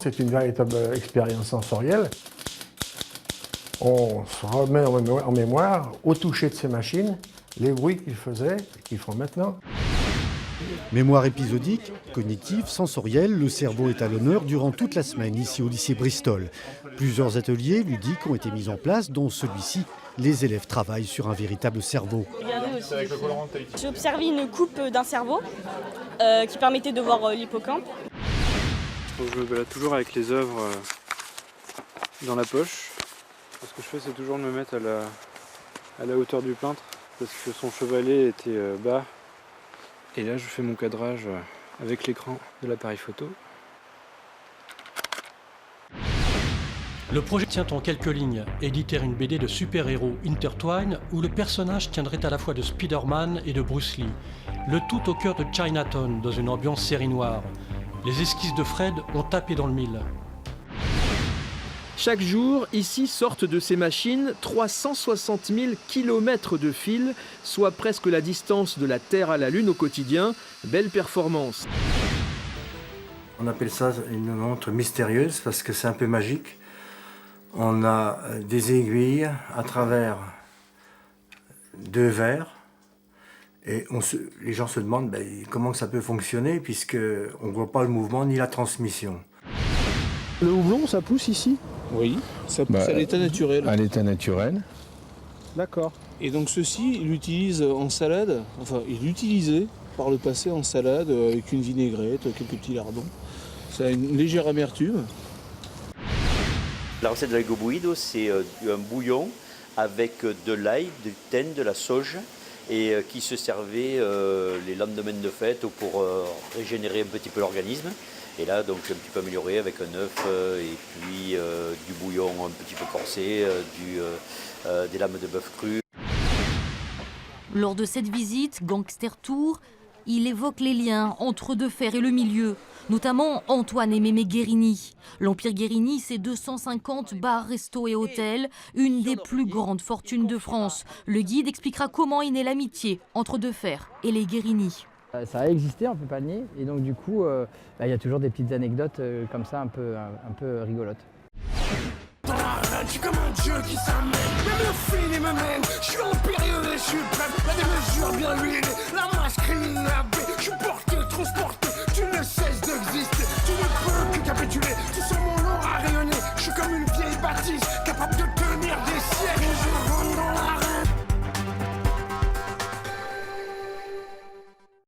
C'est une véritable expérience sensorielle. On se remet en mémoire, au toucher de ces machines, les bruits qu'ils faisaient et qu'ils font maintenant. Mémoire épisodique, cognitive, sensorielle, le cerveau est à l'honneur durant toute la semaine ici au lycée Bristol. Plusieurs ateliers ludiques ont été mis en place, dont celui-ci. Les élèves travaillent sur un véritable cerveau. Regardez aussi. J'ai observé une coupe d'un cerveau qui permettait de voir l'hippocampe. Je me balade toujours avec les œuvres dans la poche. Ce que je fais, c'est toujours de me mettre à la hauteur du peintre parce que son chevalet était bas. Et là, je fais mon cadrage avec l'écran de l'appareil photo. Le projet tient en quelques lignes, éditer une BD de super-héros Intertwine où le personnage tiendrait à la fois de Spider-Man et de Bruce Lee. Le tout au cœur de Chinatown, dans une ambiance série noire. Les esquisses de Fred ont tapé dans le mille. Chaque jour, ici sortent de ces machines 360 000 km de fil, soit presque la distance de la Terre à la Lune au quotidien. Belle performance. On appelle ça une montre mystérieuse parce que c'est un peu magique. On a des aiguilles à travers deux verres et les gens se demandent comment ça peut fonctionner puisqu'on ne voit pas le mouvement ni la transmission. Le houblon, ça pousse ici? Oui, ça pousse à l'état naturel. À l'état naturel. D'accord. Et donc ceci, il l'utilise en salade, enfin il l'utilisait par le passé en salade avec une vinaigrette, quelques petits lardons. Ça a une légère amertume. La recette de l'algo buido, c'est un bouillon avec de l'ail, du thym, de la sauge et qui se servait les lendemains de fête pour régénérer un petit peu l'organisme. Et là, donc, un petit peu amélioré avec un œuf et puis du bouillon un petit peu corsé, des lames de bœuf cru. Lors de cette visite, Gangster Tour, il évoque les liens entre Defers et le milieu, notamment Antoine et Mémé Guérini. L'Empire Guérini, c'est 250 bars, restos et hôtels, une des plus grandes fortunes de France. Le guide expliquera comment est née l'amitié entre Defers et les Guérini. Ça a existé, on ne peut pas le nier, et donc du coup, y a toujours des petites anecdotes comme ça un peu rigolotes. Je suis comme un dieu qui s'amène, même le film me mène. Je suis impérieux et je suis bref, la démesure bien huilée, la masse criminelle, je suis porté